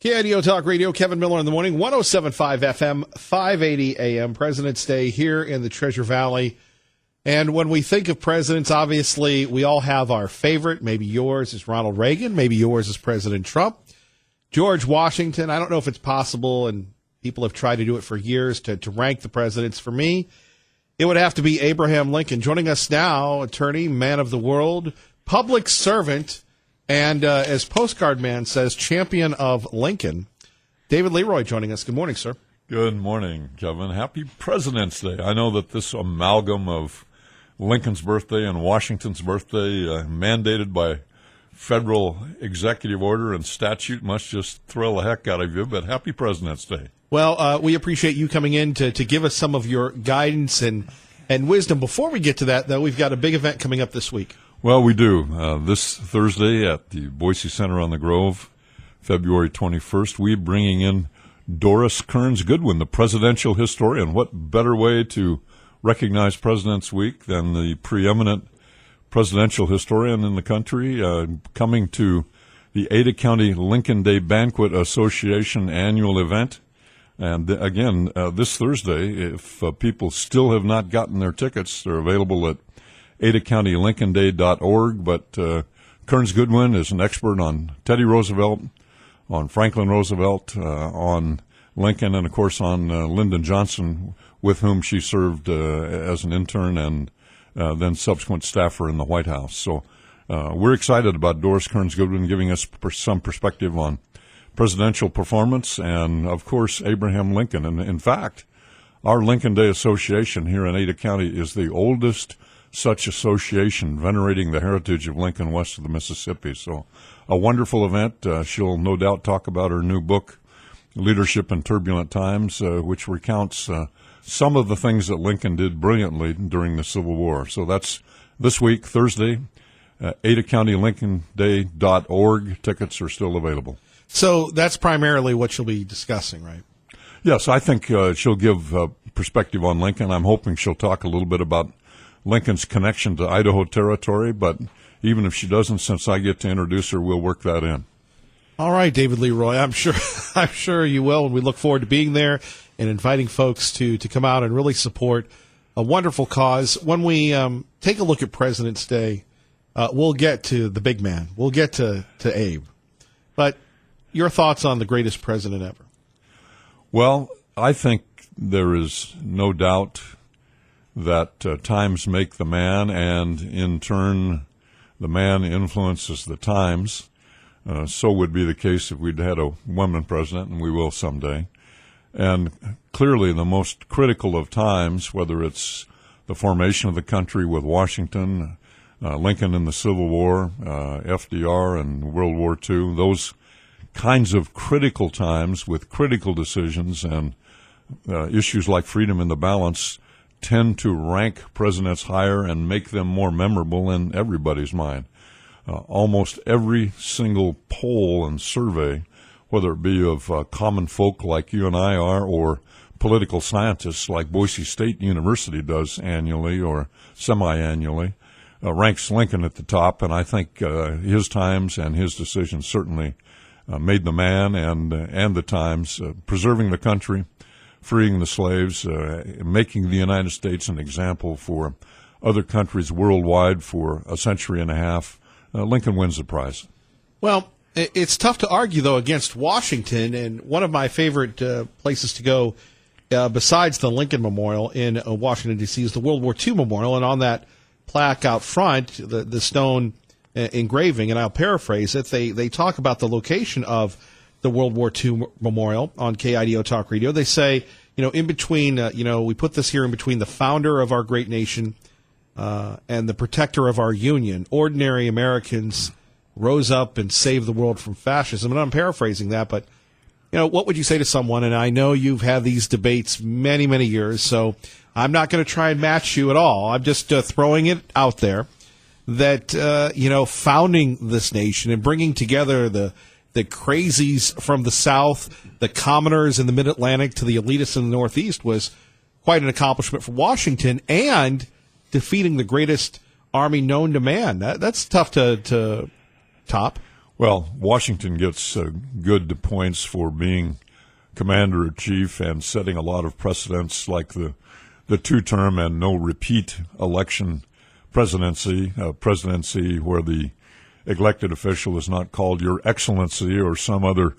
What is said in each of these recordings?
KIDO Talk Radio, Kevin Miller in the morning, 107.5 FM, 580 AM, President's Day here in the Treasure Valley. And when we think of presidents, obviously we all have our favorite. Maybe yours is Ronald Reagan. Maybe yours is President Trump. George Washington, I don't know if it's possible, and people have tried to do it for years, to rank the presidents. For me, it would have to be Abraham Lincoln. Joining us now, attorney, man of the world, public servant, and as Postcard Man says, champion of Lincoln. David Leroy joining us. Good morning, sir. Good morning, Kevin. Happy President's Day. I know that this amalgam of Lincoln's birthday and Washington's birthday, mandated by federal executive order and statute, must just thrill the heck out of you, but happy President's Day. Well, we appreciate you coming in to give us some of your guidance and wisdom. Before we get to that, though, we've got a big event coming up this week. Well, we do. This Thursday at the Boise Center on the Grove, February 21st, we're bringing in Doris Kearns Goodwin, the presidential historian. What better way to recognize President's Week than the preeminent presidential historian in the country, coming to the Ada County Lincoln Day Banquet Association annual event. And again, this Thursday, if people still have not gotten their tickets, they're available at adacountylincolnday.org. But Kearns Goodwin is an expert on Teddy Roosevelt, on Franklin Roosevelt, on Lincoln, and, of course, on Lyndon Johnson, with whom she served as an intern and then subsequent staffer in the White House. So we're excited about Doris Kearns Goodwin giving us some perspective on presidential performance and, of course, Abraham Lincoln. And, in fact, our Lincoln Day Association here in Ada County is the oldest such association venerating the heritage of Lincoln west of the Mississippi. So a wonderful event. She'll no doubt talk about her new book, Leadership in Turbulent Times, which recounts some of the things that Lincoln did brilliantly during the Civil War. So that's this week, Thursday, adacountylincolnday.org. Tickets are still available. So that's primarily what you'll be discussing, right? Yes, I think she'll give perspective on Lincoln. I'm hoping she'll talk a little bit about Lincoln's connection to Idaho Territory, but even if she doesn't, since I get to introduce her, we'll work that in. All right, David Leroy, I'm sure you will, and we look forward to being there and inviting folks to come out and really support a wonderful cause. When we take a look at President's Day, we'll get to the big man. We'll get to Abe. But your thoughts on the greatest president ever? Well, I think there is no doubt that times make the man, and in turn, the man influences the times. So would be the case if we'd had a woman president, and we will someday. And clearly the most critical of times, whether it's the formation of the country with Washington, Lincoln in the Civil War, FDR and World War II, those kinds of critical times with critical decisions and issues like freedom in the balance tend to rank presidents higher and make them more memorable in everybody's mind. Almost every single poll and survey, whether it be of common folk like you and I are, or political scientists like Boise State University does annually or semi-annually, ranks Lincoln at the top. And I think his times and his decisions certainly made the man and the times, preserving the country, freeing the slaves, making the United States an example for other countries worldwide for a century and a half. Lincoln wins the prize. Well, it's tough to argue, though, against Washington. And one of my favorite places to go, besides the Lincoln Memorial in Washington, D.C., is the World War II Memorial. And on that plaque out front, the stone engraving, and I'll paraphrase it, they talk about the location of the World War II Memorial on KIDO Talk Radio. They say, in between, we put this here in between the founder of our great nation and the protector of our union. Ordinary Americans rose up and saved the world from fascism. And I'm paraphrasing that, but, what would you say to someone? And I know you've had these debates many, many years, so I'm not going to try and match you at all. I'm just throwing it out there that, founding this nation and bringing together the crazies from the South, the commoners in the Mid-Atlantic to the elitists in the Northeast was quite an accomplishment for Washington, and defeating the greatest army known to man. That's tough to top. Well, Washington gets good points for being commander-in-chief and setting a lot of precedents, like the two-term and no repeat election presidency, presidency where the elected official is not called Your Excellency or some other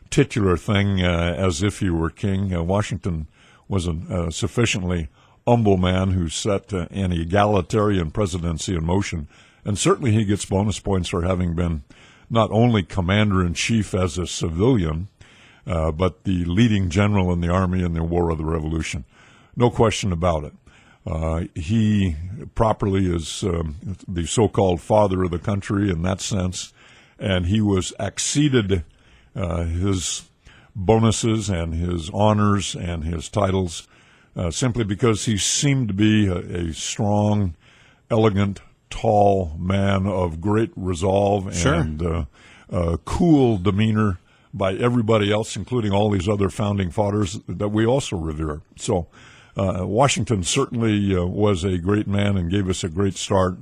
titular thing as if he were king. Washington was a sufficiently humble man who set an egalitarian presidency in motion, and certainly he gets bonus points for having been not only commander-in-chief as a civilian, but the leading general in the Army in the War of the Revolution. No question about it. He properly is the so-called father of the country in that sense, and he was acceded his bonuses and his honors and his titles simply because he seemed to be a strong, elegant, tall man of great resolve and cool demeanor by everybody else, including all these other founding fathers that we also revere. So Washington certainly was a great man and gave us a great start.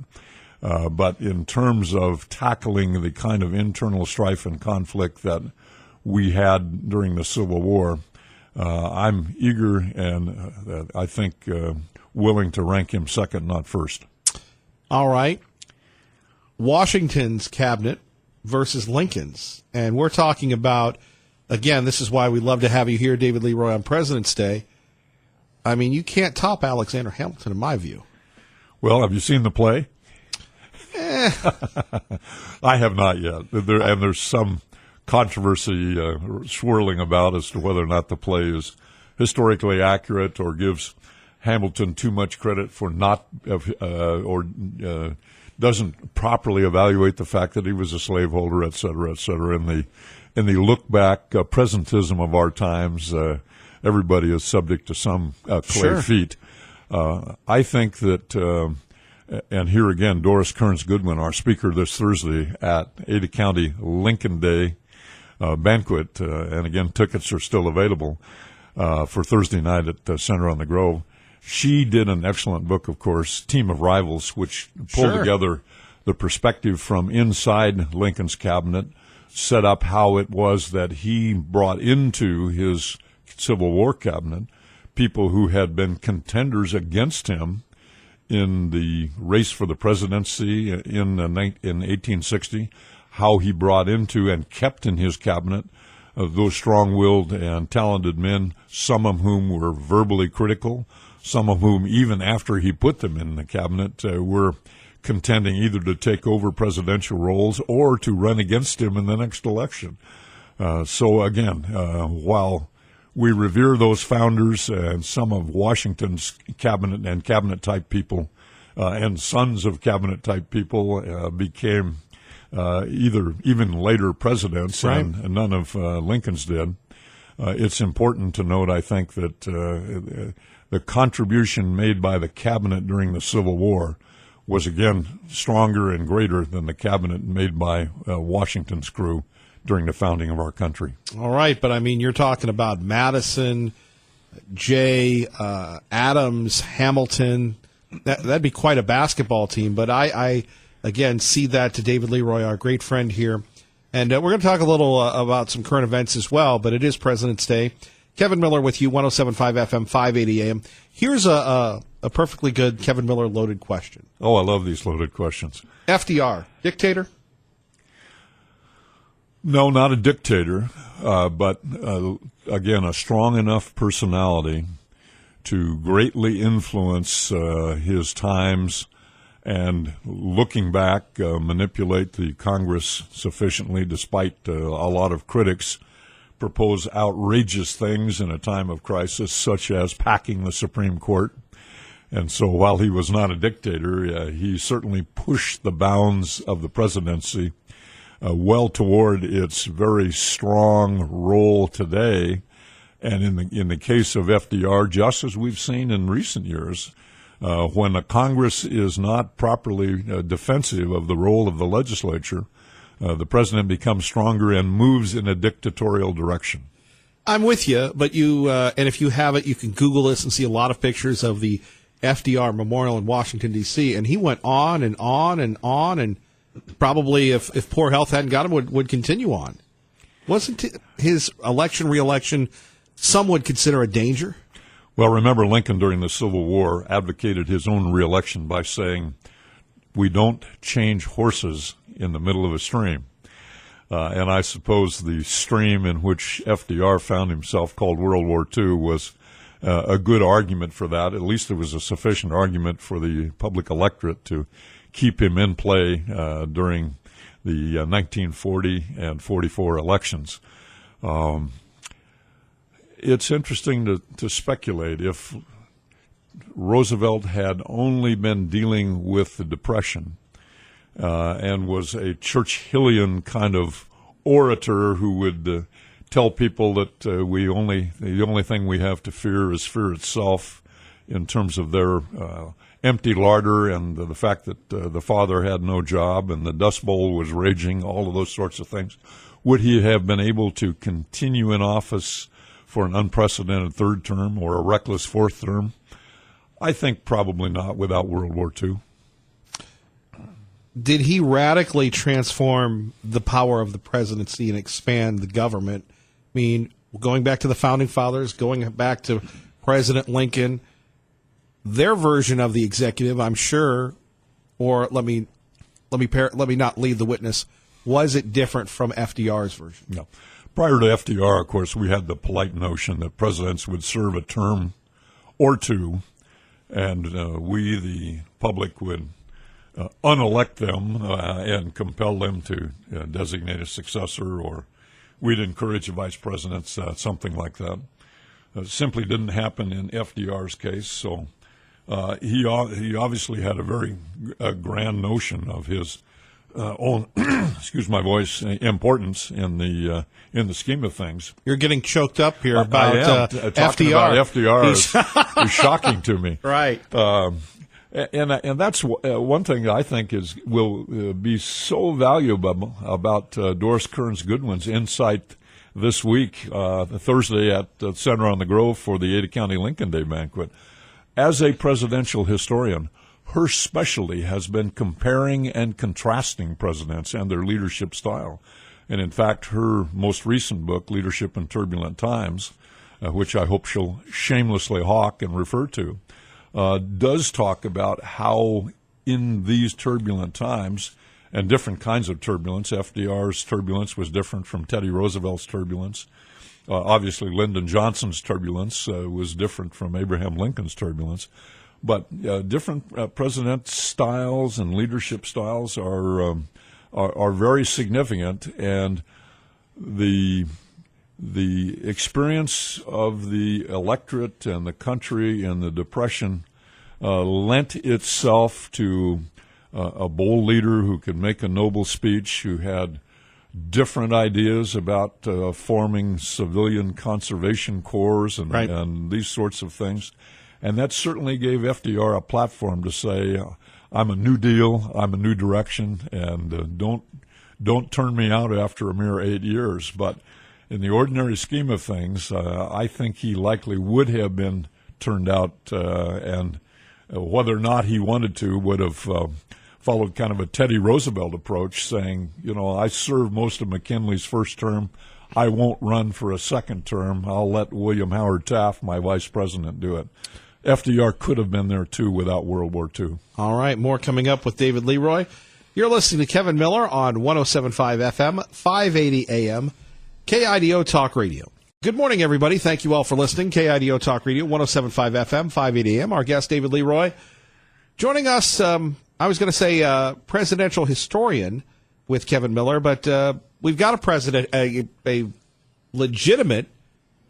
But in terms of tackling the kind of internal strife and conflict that we had during the Civil War, I'm eager and I think willing to rank him second, not first. All right. Washington's cabinet versus Lincoln's. And we're talking about, again, this is why we love to have you here, David Leroy, on President's Day. I mean, you can't top Alexander Hamilton, in my view. Well, have you seen the play? I have not yet. And there's some controversy swirling about as to whether or not the play is historically accurate or gives Hamilton too much credit for not or doesn't properly evaluate the fact that he was a slaveholder, et cetera, in the look back presentism of our times. Everybody is subject to some clay feet. I think that, and here again, Doris Kearns Goodwin, our speaker this Thursday at Ada County Lincoln Day banquet, and again, tickets are still available for Thursday night at the Center on the Grove. She did an excellent book, of course, Team of Rivals, which pulled together the perspective from inside Lincoln's cabinet, set up how it was that he brought into his Civil War cabinet people who had been contenders against him in the race for the presidency in 1860, how he brought into and kept in his cabinet those strong-willed and talented men, some of whom were verbally critical, some of whom, even after he put them in the cabinet, were contending either to take over presidential roles or to run against him in the next election. So again, while we revere those founders and some of Washington's cabinet and cabinet-type people and sons of cabinet-type people became either even later presidents, and none of Lincoln's did. It's important to note, I think, that the contribution made by the cabinet during the Civil War was, again, stronger and greater than the cabinet made by Washington's crew during the founding of our country. All right, but I mean, you're talking about Madison, Jay, Adams, Hamilton. That'd be quite a basketball team, but I again, see that to David Leroy, our great friend here. And we're going to talk a little about some current events as well, but it is President's Day. Kevin Miller with you, 107.5 FM, 580 AM. Here's a perfectly good Kevin Miller loaded question. Oh, I love these loaded questions. FDR, dictator? No, not a dictator, but again, a strong enough personality to greatly influence his times and, looking back, manipulate the Congress sufficiently, despite a lot of critics propose outrageous things in a time of crisis, such as packing the Supreme Court. And so while he was not a dictator, he certainly pushed the bounds of the presidency well toward its very strong role today. And in the case of FDR, just as we've seen in recent years, when a Congress is not properly defensive of the role of the legislature, the president becomes stronger and moves in a dictatorial direction. I'm with you, but and if you have it, you can Google this and see a lot of pictures of the FDR Memorial in Washington, D.C., and he went on and on and on, and probably, if poor health hadn't got him, would continue on. Wasn't his re-election some would consider a danger? Well, remember Lincoln during the Civil War advocated his own re-election by saying, "We don't change horses in the middle of a stream." And I suppose the stream in which FDR found himself, called World War II, was a good argument for that. At least it was a sufficient argument for the public electorate to keep him in play during the 1940 and 44 elections. It's interesting to speculate if Roosevelt had only been dealing with the Depression and was a Churchillian kind of orator who would tell people that the only thing we have to fear is fear itself, in terms of their empty larder and the fact that the father had no job and the Dust Bowl was raging, all of those sorts of things. Would he have been able to continue in office for an unprecedented third term or a reckless fourth term? I think probably not without World War II. Did he radically transform the power of the presidency and expand the government? I mean, going back to the Founding Fathers, going back to President Lincoln, their version of the executive, I'm sure, or let me not lead the witness, was it different from FDR's version? No. Prior to FDR, of course, we had the polite notion that presidents would serve a term or two, and we, the public, would unelect them and compel them to designate a successor, or we'd encourage a vice president, something like that. It simply didn't happen in FDR's case, so he obviously had a very grand notion of his own, excuse my voice, importance in the scheme of things. You're getting choked up here about talking FDR. about FDR is shocking to me. Right. And that's one thing I think will be so valuable about Doris Kearns Goodwin's insight this week, Thursday at Center on the Grove for the Ada County Lincoln Day banquet. As a presidential historian, her specialty has been comparing and contrasting presidents and their leadership style. And in fact, her most recent book, Leadership in Turbulent Times, which I hope she'll shamelessly hawk and refer to, does talk about how in these turbulent times, and different kinds of turbulence, FDR's turbulence was different from Teddy Roosevelt's turbulence. Obviously, Lyndon Johnson's turbulence was different from Abraham Lincoln's turbulence. But different president styles and leadership styles are very significant, and the experience of the electorate and the country in the Depression lent itself to a bold leader who could make a noble speech, who had different ideas about forming civilian conservation corps and these sorts of things. And that certainly gave FDR a platform to say, I'm a New Deal, I'm a new direction, and don't turn me out after a mere 8 years. But in the ordinary scheme of things, I think he likely would have been turned out, and whether or not he wanted to, would have followed kind of a Teddy Roosevelt approach, saying, I served most of McKinley's first term. I won't run for a second term. I'll let William Howard Taft, my vice president, do it. FDR could have been there, too, without World War II. All right, more coming up with David Leroy. You're listening to Kevin Miller on 107.5 FM, 580 AM, KIDO Talk Radio. Good morning, everybody. Thank you all for listening. KIDO Talk Radio, 107.5 FM, 580 AM. Our guest, David Leroy. Joining us, I was going to say presidential historian with Kevin Miller, but we've got a president, a legitimate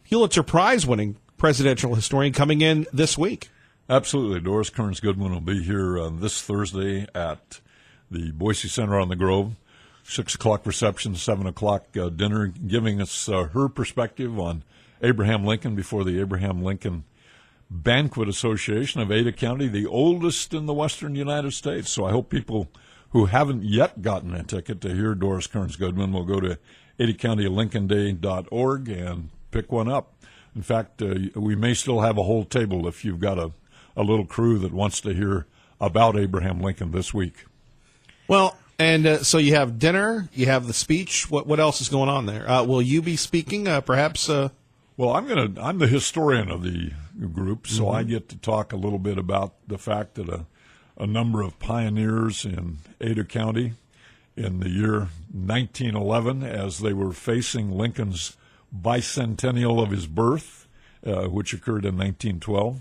Pulitzer Prize-winning presidential historian coming in this week. Absolutely. Doris Kearns Goodwin will be here this Thursday at the Boise Center on the Grove, 6 o'clock reception, 7 o'clock dinner, giving us her perspective on Abraham Lincoln before the Abraham Lincoln Banquet Association of Ada County, the oldest in the western United States. So I hope people who haven't yet gotten a ticket to hear Doris Kearns Goodwin will go to adacountylincolnday.org and pick one up. In fact, we may still have a whole table if you've got a little crew that wants to hear about Abraham Lincoln this week. Well, And so you have dinner, you have the speech. What else is going on there? Will you be speaking? Perhaps. Well, I'm the historian of the group, so I get to talk a little bit about the fact that a number of pioneers in Ada County in the year 1911, as they were facing Lincoln's bicentennial of his birth, which occurred in 1912,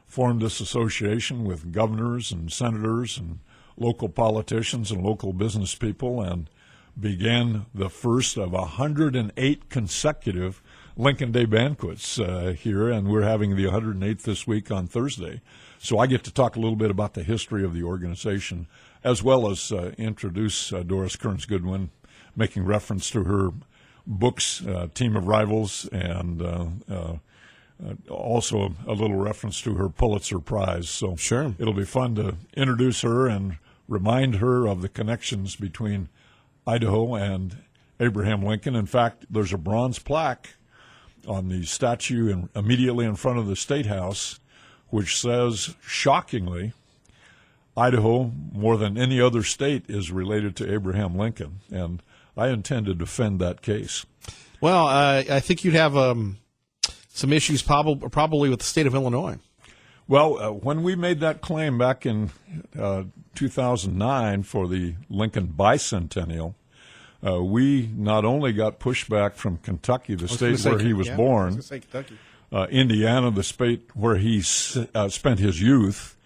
formed this association with governors and senators and local politicians and local business people and began the first of 108 consecutive Lincoln Day banquets here, and we're having the 108th this week on Thursday. So I get to talk a little bit about the history of the organization, as well as introduce Doris Kearns Goodwin, making reference to her books, Team of Rivals, and also a little reference to her Pulitzer Prize. So Sure. It'll be fun to introduce her and remind her of the connections between Idaho and Abraham Lincoln. In fact, there's a bronze plaque on the statue immediately in front of the State House, which says, shockingly, Idaho, more than any other state, is related to Abraham Lincoln. And I intend to defend that case. Well, I think you'd have some issues probably with the state of Illinois. Well, when we made that claim back in 2009 for the Lincoln bicentennial, we not only got pushback from Kentucky, the state where he was born, Indiana, the state where he spent his youth,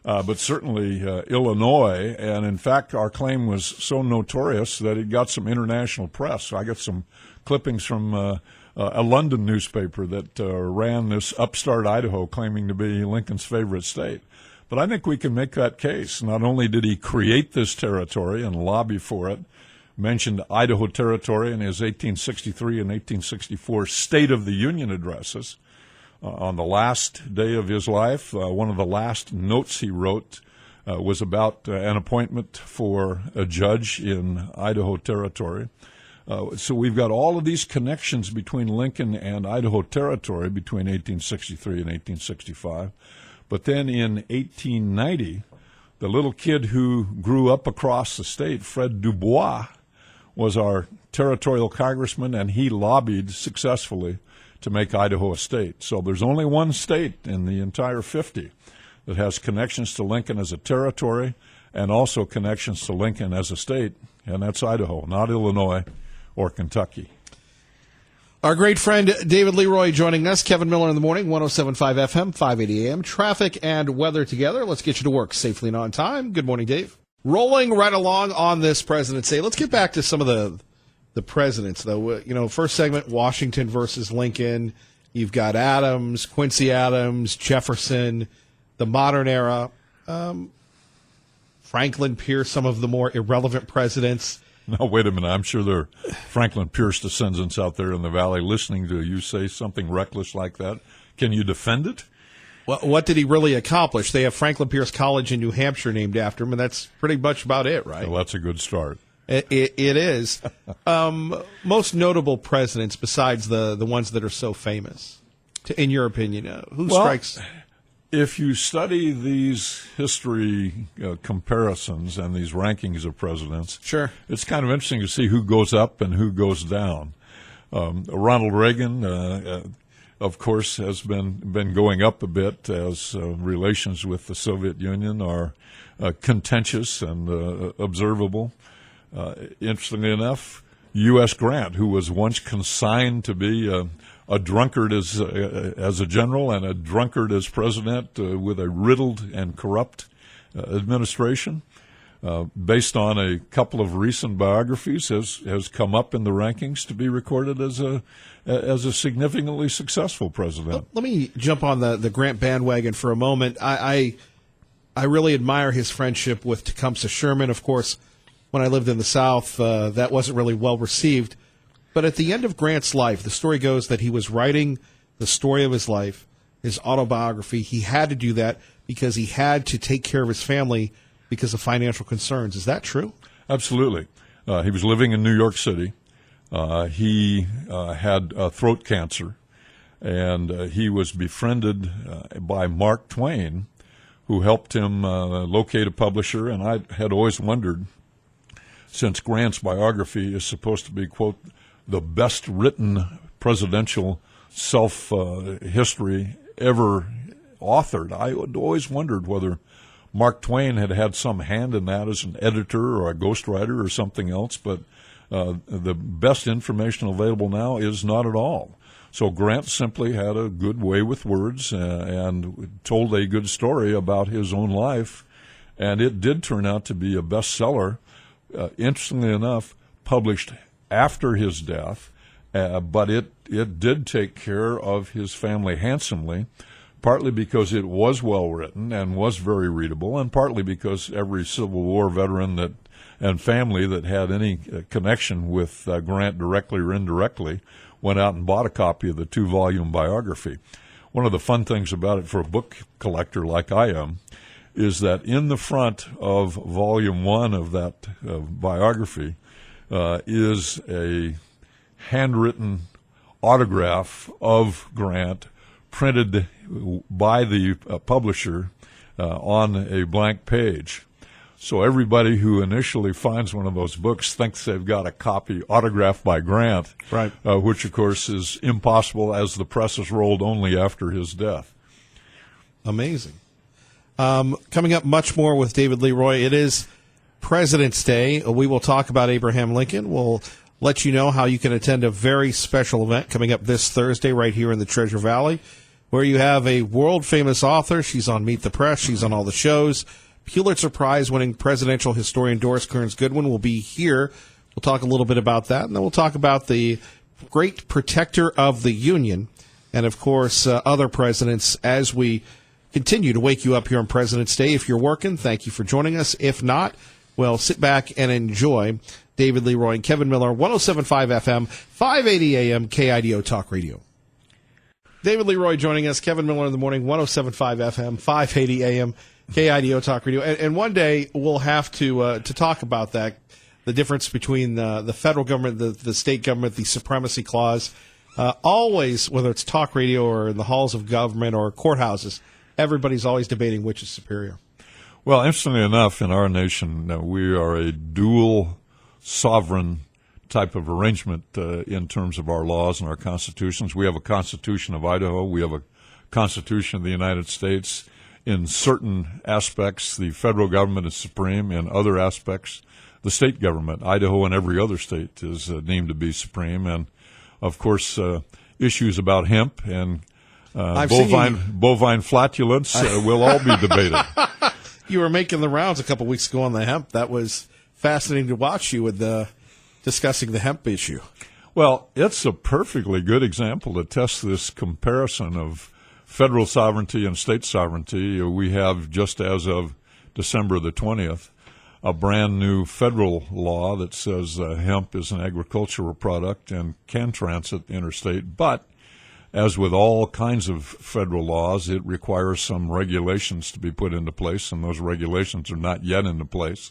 but certainly Illinois. And in fact, our claim was so notorious that it got some international press. So I got some clippings from a London newspaper that ran this upstart Idaho claiming to be Lincoln's favorite state. But I think we can make that case. Not only did he create this territory and lobby for it, mentioned Idaho Territory in his 1863 and 1864 State of the Union addresses. On the last day of his life, one of the last notes he wrote was about an appointment for a judge in Idaho Territory. So we've got all of these connections between Lincoln and Idaho Territory between 1863 and 1865. But then in 1890, the little kid who grew up across the state, Fred Dubois, was our territorial congressman, and he lobbied successfully to make Idaho a state. So there's only one state in the entire 50 that has connections to Lincoln as a territory and also connections to Lincoln as a state, and that's Idaho, not Illinois or Kentucky. Our great friend David Leroy joining us. Kevin Miller in the morning, 107.5 FM, 580 AM. Traffic and weather together. Let's get you to work safely and on time. Good morning, Dave. Rolling right along on this President's Day. Let's get back to some of the presidents, though. You know, first segment, Washington versus Lincoln. You've got Adams, Quincy Adams, Jefferson, the modern era, Franklin Pierce, some of the more irrelevant presidents. Now, wait a minute. I'm sure there are Franklin Pierce descendants out there in the valley listening to you say something reckless like that. Can you defend it? Well, what did he really accomplish? They have Franklin Pierce College in New Hampshire named after him, and that's pretty much about it, right? Well, that's a good start. It is. Most notable presidents, besides the ones that are so famous, in your opinion, who strikes? If you study these history comparisons and these rankings of presidents, sure, it's kind of interesting to see who goes up and who goes down. Ronald Reagan, of course, has been going up a bit as relations with the Soviet Union are contentious and observable. Interestingly enough, U.S. Grant, who was once consigned to be a drunkard as a general and a drunkard as president with a riddled and corrupt administration, based on a couple of recent biographies, has come up in the rankings to be recorded as a significantly successful president. Let me jump on the Grant bandwagon for a moment. I really admire his friendship with Tecumseh Sherman. Of course, when I lived in the South, that wasn't really well received. But at the end of Grant's life, the story goes that he was writing the story of his life, his autobiography. He had to do that because he had to take care of his family because of financial concerns. Is that true? Absolutely. He was living in New York City. He had throat cancer, and he was befriended by Mark Twain, who helped him locate a publisher. And I had always wondered, since Grant's biography is supposed to be, quote, the best written presidential self-history ever authored. I always wondered whether Mark Twain had some hand in that as an editor or a ghostwriter or something else, but the best information available now is not at all. So Grant simply had a good way with words and told a good story about his own life, and it did turn out to be a bestseller, interestingly enough, published after his death, but it did take care of his family handsomely, partly because it was well written and was very readable, and partly because every Civil War veteran and family that had any connection with Grant directly or indirectly went out and bought a copy of the 2-volume biography. One of the fun things about it for a book collector like I am is that in the front of Volume 1 of that biography is a handwritten autograph of Grant printed by the publisher on a blank page. So everybody who initially finds one of those books thinks they've got a copy autographed by Grant, right? Which, of course, is impossible as the press is rolled only after his death. Amazing. Coming up much more with David Leroy. It is President's Day. We will talk about Abraham Lincoln. We'll let you know how you can attend a very special event coming up this Thursday right here in the Treasure Valley, where you have a world-famous author. She's on Meet the Press. She's on all the shows. Pulitzer Prize-winning presidential historian Doris Kearns Goodwin will be here. We'll talk a little bit about that, and then we'll talk about the great protector of the Union and, of course, other presidents as we continue to wake you up here on President's Day. If you're working, thank you for joining us. If not, well, sit back and enjoy David Leroy and Kevin Miller, 107.5 FM, 580 AM, KIDO Talk Radio. David Leroy joining us, Kevin Miller in the morning, 107.5 FM, 580 AM, KIDO Talk Radio. And one day we'll have to talk about that, the difference between the federal government, the state government, the supremacy clause. Always, whether it's talk radio or in the halls of government or courthouses, everybody's always debating which is superior. Well, interestingly enough, in our nation, we are a dual sovereign type of arrangement in terms of our laws and our constitutions. We have a Constitution of Idaho. We have a Constitution of the United States. In certain aspects, the federal government is supreme. In other aspects, the state government, Idaho and every other state, is deemed to be supreme. And, of course, issues about hemp and bovine flatulence will all be debated. You were making the rounds a couple weeks ago on the hemp. That was fascinating to watch you with discussing the hemp issue. Well, it's a perfectly good example to test this comparison of federal sovereignty and state sovereignty. We have, just as of December the 20th, a brand new federal law that says hemp is an agricultural product and can transit interstate. But as with all kinds of federal laws, it requires some regulations to be put into place, and those regulations are not yet into place.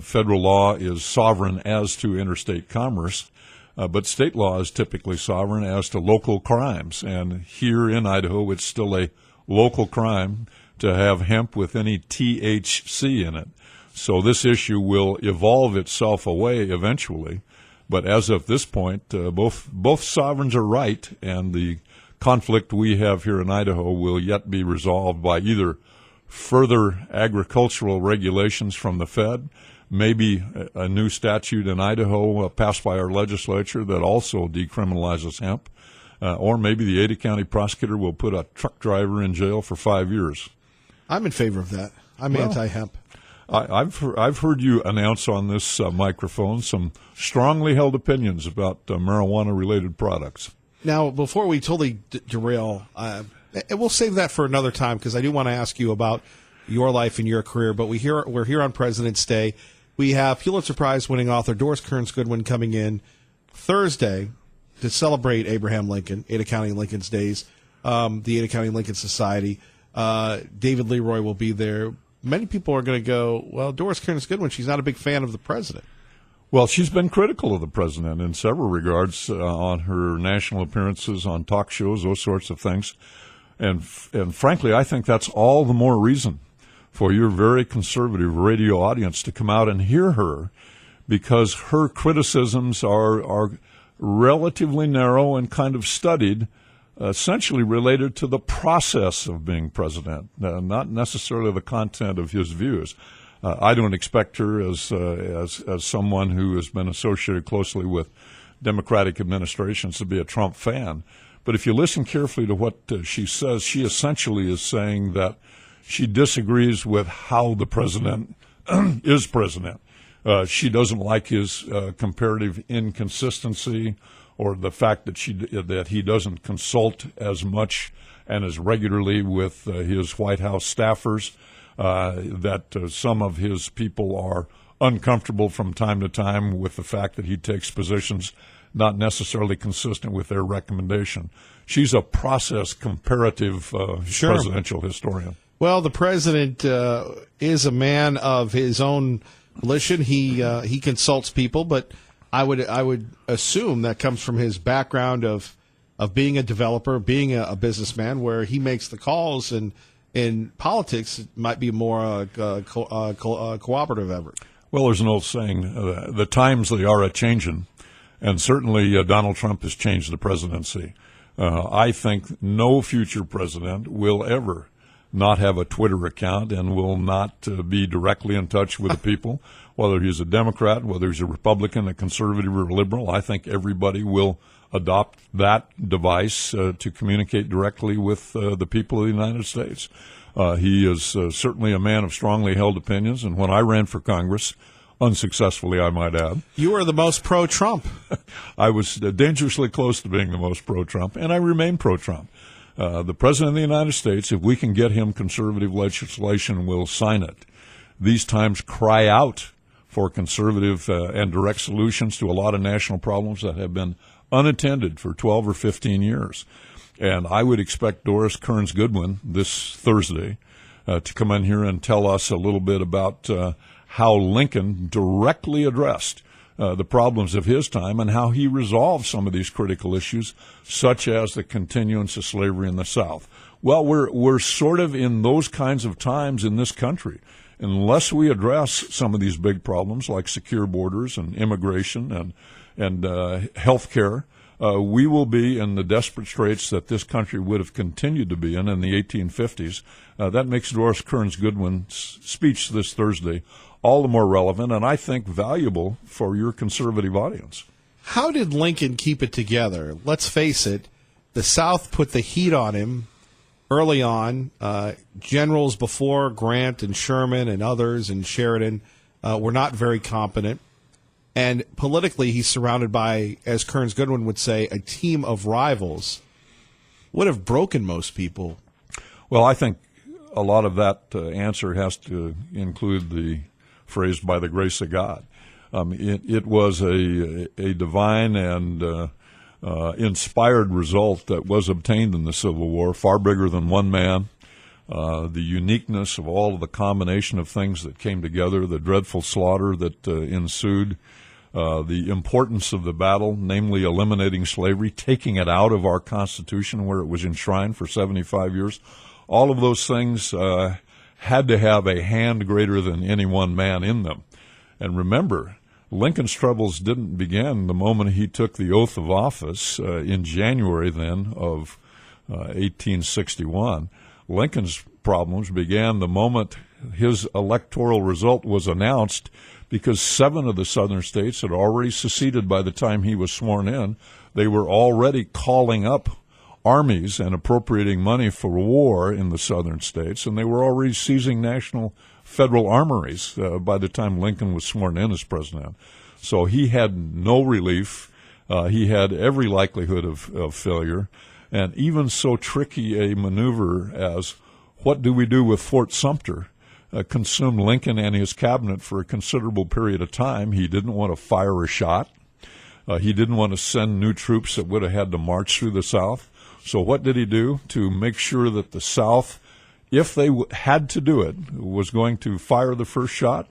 Federal law is sovereign as to interstate commerce, but state law is typically sovereign as to local crimes. And here in Idaho, it's still a local crime to have hemp with any THC in it. So this issue will evolve itself away eventually. But as of this point, both sovereigns are right, and the conflict we have here in Idaho will yet be resolved by either further agricultural regulations from the Fed, maybe a new statute in Idaho passed by our legislature that also decriminalizes hemp, or maybe the Ada County prosecutor will put a truck driver in jail for 5 years. I'm in favor of that. I'm anti-hemp. I've heard you announce on this microphone some strongly held opinions about marijuana-related products. Now, before we totally derail, we'll save that for another time because I do want to ask you about your life and your career. But we're here on President's Day. We have Pulitzer Prize-winning author Doris Kearns Goodwin coming in Thursday to celebrate Abraham Lincoln, Ada County Lincoln's Days, the Ada County Lincoln Society. David Leroy will be there. Many people are going to go, well, Doris Kearns Goodwin, she's not a big fan of the president. Well, she's been critical of the president in several regards on her national appearances, on talk shows, those sorts of things. And frankly, I think that's all the more reason for your very conservative radio audience to come out and hear her, because her criticisms are relatively narrow and kind of studied, essentially related to the process of being president, not necessarily the content of his views. I don't expect her as someone who has been associated closely with Democratic administrations to be a Trump fan. But if you listen carefully to what she says, she essentially is saying that she disagrees with how the president is president. She doesn't like his comparative inconsistency, or the fact that he doesn't consult as much and as regularly with his White House staffers, that some of his people are uncomfortable from time to time with the fact that he takes positions not necessarily consistent with their recommendation. She's a process comparative presidential historian. Well, the president is a man of his own volition. He consults people, but I would assume that comes from his background of being a developer, being a businessman, where he makes the calls, and in politics it might be more cooperative effort. Well, there's an old saying, the times they are a-changin', and certainly Donald Trump has changed the presidency. I think no future president will ever not have a Twitter account and will not be directly in touch with the people, whether he's a Democrat, whether he's a Republican, a conservative, or a liberal. I think everybody will adopt that device to communicate directly with the people of the United States. He is certainly a man of strongly held opinions, and when I ran for Congress, unsuccessfully, I might add. You were the most pro-Trump. I was dangerously close to being the most pro-Trump, and I remain pro-Trump. The President of the United States, if we can get him conservative legislation, will sign it. These times cry out for conservative and direct solutions to a lot of national problems that have been unattended for 12 or 15 years. And I would expect Doris Kearns Goodwin this Thursday to come in here and tell us a little bit about how Lincoln directly addressed the problems of his time and how he resolved some of these critical issues, such as the continuance of slavery in the South. Well, we're sort of in those kinds of times in this country. Unless we address some of these big problems like secure borders and immigration and health care, we will be in the desperate straits that this country would have continued to be in the 1850s. That makes Doris Kearns Goodwin's speech this Thursday all the more relevant and I think valuable for your conservative audience. How did Lincoln keep it together? Let's face it, the South put the heat on him early on. Generals before Grant and Sherman and others and Sheridan were not very competent. And politically, he's surrounded by, as Kearns Goodwin would say, a team of rivals. Would have broken most people. Well, I think a lot of that answer has to include the phrase, by the grace of God. It was a divine and inspired result that was obtained in the Civil War, far bigger than one man. The uniqueness of all of the combination of things that came together, the dreadful slaughter that ensued, the importance of the battle, namely eliminating slavery, taking it out of our Constitution where it was enshrined for 75 years. All of those things had to have a hand greater than any one man in them. And remember, Lincoln's troubles didn't begin the moment he took the oath of office in January then of 1861. Lincoln's problems began the moment his electoral result was announced, because 7 of the southern states had already seceded by the time he was sworn in. They were already calling up armies and appropriating money for war in the southern states, and they were already seizing national federal armories by the time Lincoln was sworn in as president. So he had no relief. He had every likelihood of failure. And even so tricky a maneuver as what do we do with Fort Sumter consumed Lincoln and his cabinet for a considerable period of time. He didn't want to fire a shot. He didn't want to send new troops that would have had to march through the South. So what did he do to make sure that the South, if they had to do it, was going to fire the first shot?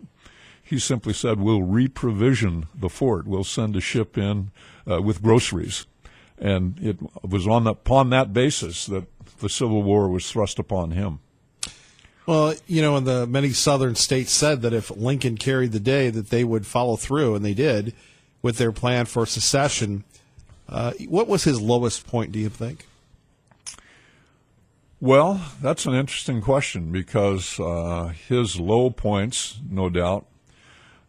He simply said, we'll reprovision the fort. We'll send a ship in with groceries. And it was upon that basis that the Civil War was thrust upon him. Well, and the many southern states said that if Lincoln carried the day, that they would follow through, and they did with their plan for secession. What was his lowest point, do you think? Well, that's an interesting question because his low points, no doubt,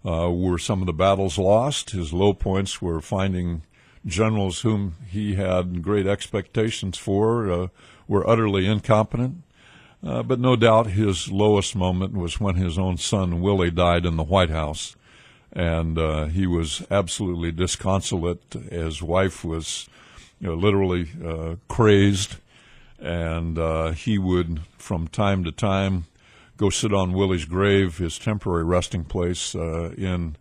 were some of the battles lost. His low points were finding generals whom he had great expectations for were utterly incompetent. But no doubt his lowest moment was when his own son, Willie, died in the White House. And he was absolutely disconsolate. His wife was literally crazed. And he would, from time to time, go sit on Willie's grave, his temporary resting place, in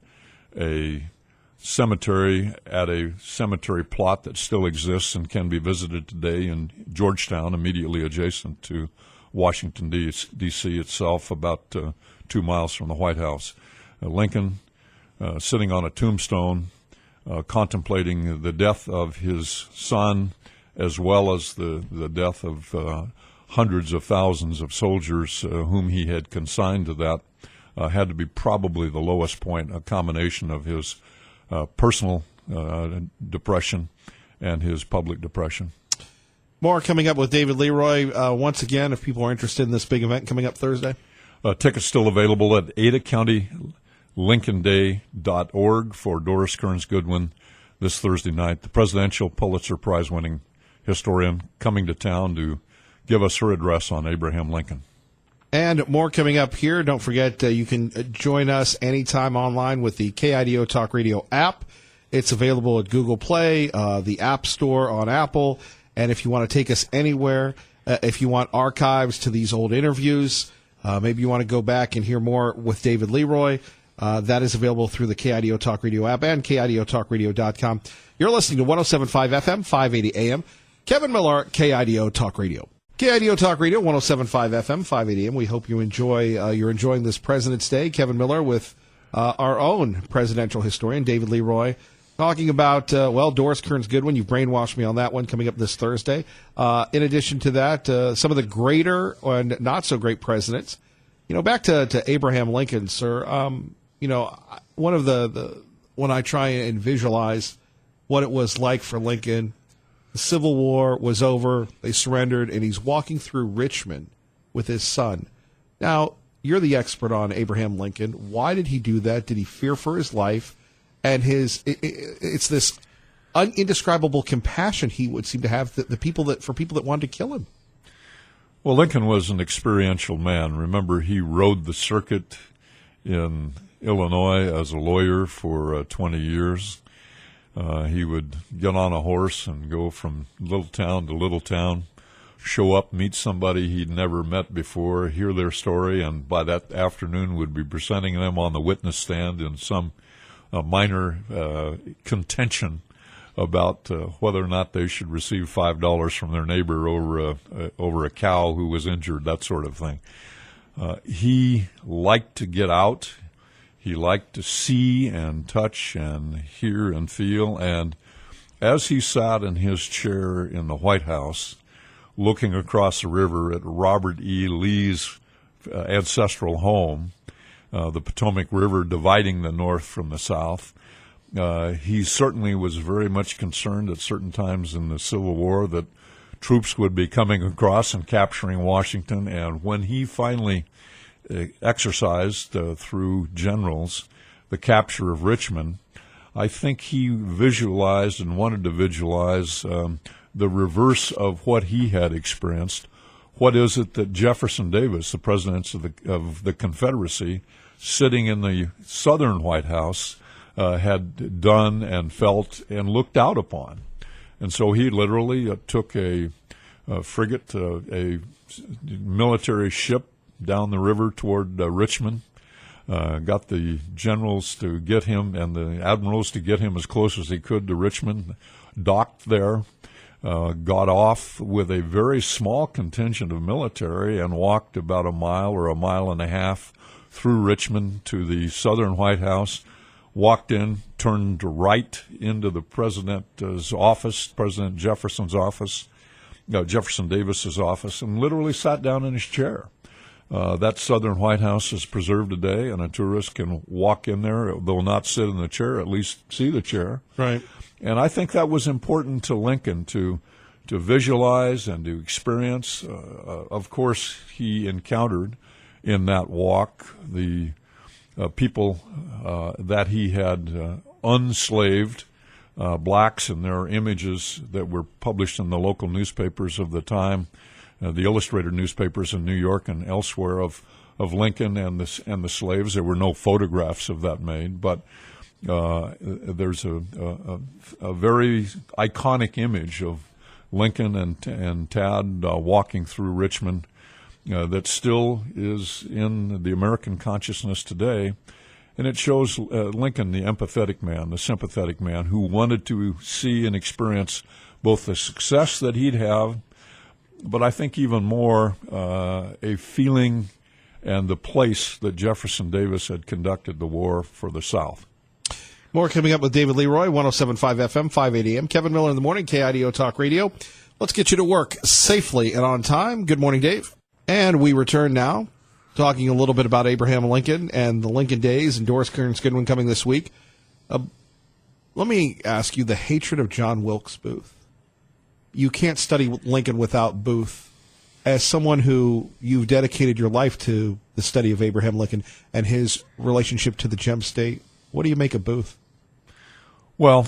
a cemetery, at a cemetery plot that still exists and can be visited today in Georgetown, immediately adjacent to Washington, D.C. itself, about 2 miles from the White House. Lincoln, sitting on a tombstone, contemplating the death of his son, as well as the death of hundreds of thousands of soldiers whom he had consigned to that, had to be probably the lowest point, a combination of his personal depression and his public depression. More coming up with David Leroy. Once again, if people are interested in this big event coming up Thursday. Tickets still available at adacountylincolnday.org for Doris Kearns Goodwin this Thursday night. The presidential Pulitzer Prize-winning historian coming to town to give us her address on Abraham Lincoln. And more coming up here. Don't forget, you can join us anytime online with the KIDO Talk Radio app. It's available at Google Play, the App Store on Apple. And if you want to take us anywhere, if you want archives to these old interviews, maybe you want to go back and hear more with David Leroy, that is available through the KIDO Talk Radio app and KIDOTalkRadio.com. You're listening to 107.5 FM, 580 AM. Kevin Miller, KIDO Talk Radio. KIDO Talk Radio, 107.5 FM, 580 AM. We hope you you're enjoying this President's Day. Kevin Miller with our own presidential historian, David Leroy, talking about, Doris Kearns Goodwin. You've brainwashed me on that one coming up this Thursday. In addition to that, some of the greater and not so great presidents. Back to Abraham Lincoln, sir. One of when I try and visualize what it was like for Lincoln, the Civil War was over, they surrendered, and he's walking through Richmond with his son. Now, you're the expert on Abraham Lincoln. Why did he do that? Did he fear for his life? And it's this indescribable compassion he would seem to have for people that wanted to kill him. Well, Lincoln was an experiential man. Remember, he rode the circuit in Illinois as a lawyer for 20 years. He would get on a horse and go from little town to little town, show up, meet somebody he'd never met before, hear their story, and by that afternoon would be presenting them on the witness stand in some minor contention about whether or not they should receive $5 from their neighbor over a cow who was injured, that sort of thing. He liked to get out. He liked to see and touch and hear and feel. And as he sat in his chair in the White House, looking across the river at Robert E. Lee's ancestral home, the Potomac River dividing the North from the South, he certainly was very much concerned at certain times in the Civil War that troops would be coming across and capturing Washington. And when he finally exercised through generals the capture of Richmond, I think he visualized and wanted to visualize the reverse of what he had experienced. What is it that Jefferson Davis, the president of the Confederacy, sitting in the Southern White House, had done and felt and looked out upon? And so he literally took a frigate, a military ship, down the river toward Richmond, got the generals to get him and the admirals to get him as close as he could to Richmond, docked there, got off with a very small contingent of military and walked about a mile or a mile and a half through Richmond to the Southern White House, walked in, turned right into the president's office, President Jefferson's office, Jefferson Davis's office, and literally sat down in his chair. That Southern White House is preserved today, and a tourist can walk in there. They'll not sit in the chair, at least see the chair. Right. And I think that was important to Lincoln to visualize and to experience. Of course, he encountered in that walk the people that he had unslaved, blacks, and there are images that were published in the local newspapers of the time, the illustrated newspapers in New York and elsewhere of Lincoln and the slaves. There were no photographs of that made, but there's a very iconic image of Lincoln and Tad walking through Richmond that still is in the American consciousness today. And it shows Lincoln, the empathetic man, the sympathetic man, who wanted to see and experience both the success that he'd have, but I think even more a feeling and the place that Jefferson Davis had conducted the war for the South. More coming up with David Leroy, 107.5 FM, 580 AM. Kevin Miller in the morning, KIDO Talk Radio. Let's get you to work safely and on time. Good morning, Dave. And we return now, talking a little bit about Abraham Lincoln and the Lincoln Days and Doris Kearns Goodwin coming this week. Let me ask you, the hatred of John Wilkes Booth. You can't study Lincoln without Booth. As someone who you've dedicated your life to the study of Abraham Lincoln and his relationship to the Gem State, what do you make of Booth? Well,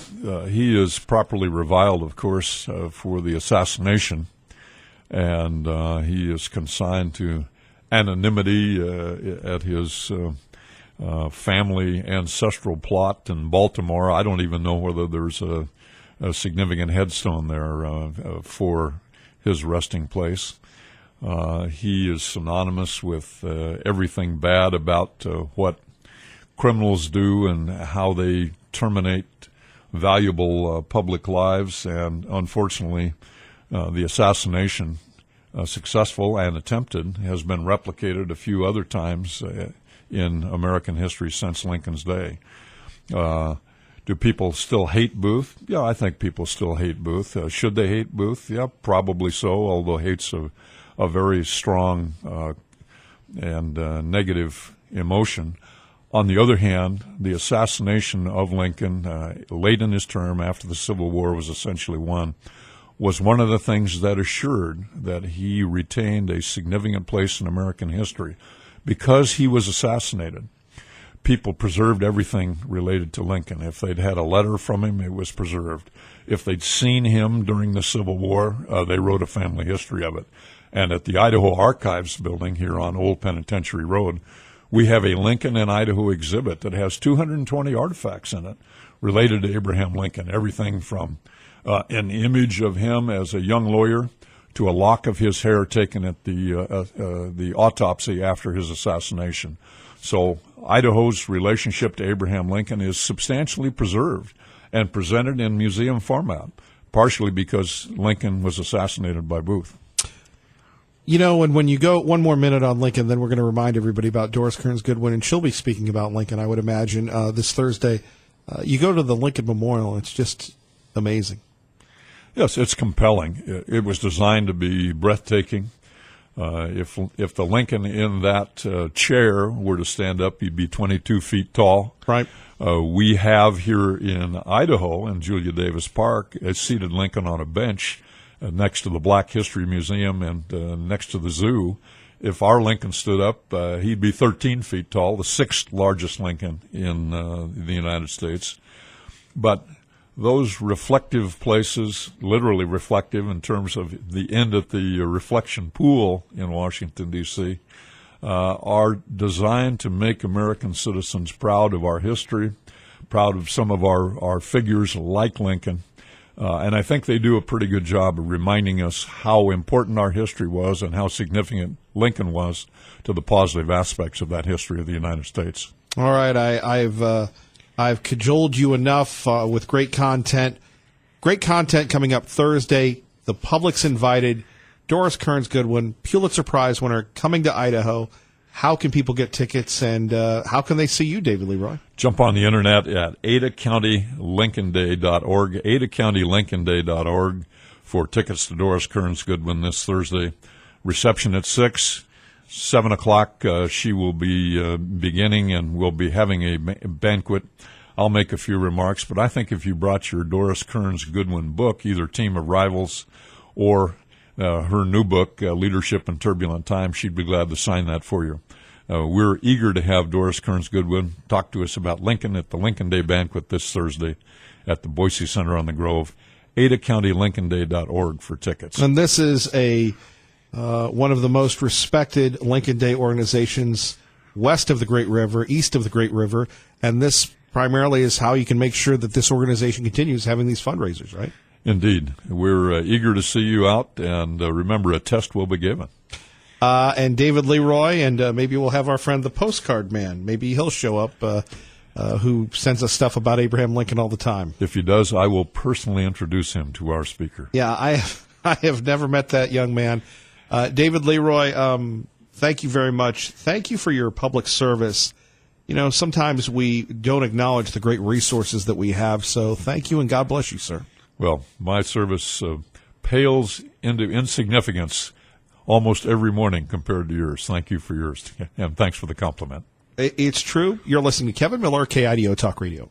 he is properly reviled, of course, for the assassination, and he is consigned to anonymity at his family ancestral plot in Baltimore. I don't even know whether there's a significant headstone there for his resting place. He is synonymous with everything bad about what criminals do and how they terminate valuable public lives. And unfortunately, the assassination, successful and attempted, has been replicated a few other times in American history since Lincoln's day. Do people still hate Booth? Yeah, I think people still hate Booth. Should they hate Booth? Yeah, probably so, although hate's a very strong and negative emotion. On the other hand, the assassination of Lincoln late in his term after the Civil War was essentially won was one of the things that assured that he retained a significant place in American history. Because he was assassinated, people preserved everything related to Lincoln. If they'd had a letter from him, it was preserved. If they'd seen him during the Civil War, they wrote a family history of it. And at the Idaho Archives building here on Old Penitentiary Road, we have a Lincoln in Idaho exhibit that has 220 artifacts in it related to Abraham Lincoln, everything from an image of him as a young lawyer to a lock of his hair taken at the autopsy after his assassination. So Idaho's relationship to Abraham Lincoln is substantially preserved and presented in museum format, partially because Lincoln was assassinated by Booth. You know, and when you go one more minute on Lincoln, then we're going to remind everybody about Doris Kearns Goodwin, and she'll be speaking about Lincoln, I would imagine, this Thursday. You go to the Lincoln Memorial, and it's just amazing. Yes, it's compelling. It was designed to be breathtaking. If the Lincoln in that chair were to stand up, he'd be 22 feet tall. Right. We have here in Idaho, in Julia Davis Park, a seated Lincoln on a bench next to the Black History Museum and next to the zoo. If our Lincoln stood up, he'd be 13 feet tall, the sixth largest Lincoln in the United States. But those reflective places, literally reflective in terms of the end at the reflection pool in Washington, D.C., are designed to make American citizens proud of our history, proud of some of our figures like Lincoln. And I think they do a pretty good job of reminding us how important our history was and how significant Lincoln was to the positive aspects of that history of the United States. All right, I've cajoled you enough with great content. Great content coming up Thursday. The public's invited. Doris Kearns Goodwin, Pulitzer Prize winner, coming to Idaho. How can people get tickets, and how can they see you, David Leroy? Jump on the internet at adacountylincolnday.org, adacountylincolnday.org for tickets to Doris Kearns Goodwin this Thursday. Reception at 6. 7 o'clock, she will be beginning, and we'll be having a banquet. I'll make a few remarks, but I think if you brought your Doris Kearns Goodwin book, either Team of Rivals or her new book, Leadership in Turbulent Times, she'd be glad to sign that for you. We're eager to have Doris Kearns Goodwin talk to us about Lincoln at the Lincoln Day Banquet this Thursday at the Boise Center on the Grove. AdaCountyLincolnDay.org for tickets. And this is one of the most respected Lincoln Day organizations west of the Great River, east of the Great River, and this primarily is how you can make sure that this organization continues having these fundraisers, right? Indeed. We're eager to see you out, and remember, a test will be given. And David Leroy, and maybe we'll have our friend the Postcard Man. Maybe he'll show up, who sends us stuff about Abraham Lincoln all the time. If he does, I will personally introduce him to our speaker. Yeah, I have never met that young man. David Leroy, thank you very much. Thank you for your public service. You know, sometimes we don't acknowledge the great resources that we have, so thank you and God bless you, sir. Well, my service pales into insignificance almost every morning compared to yours. Thank you for yours, and thanks for the compliment. It's true. You're listening to Kevin Miller, KIDO Talk Radio.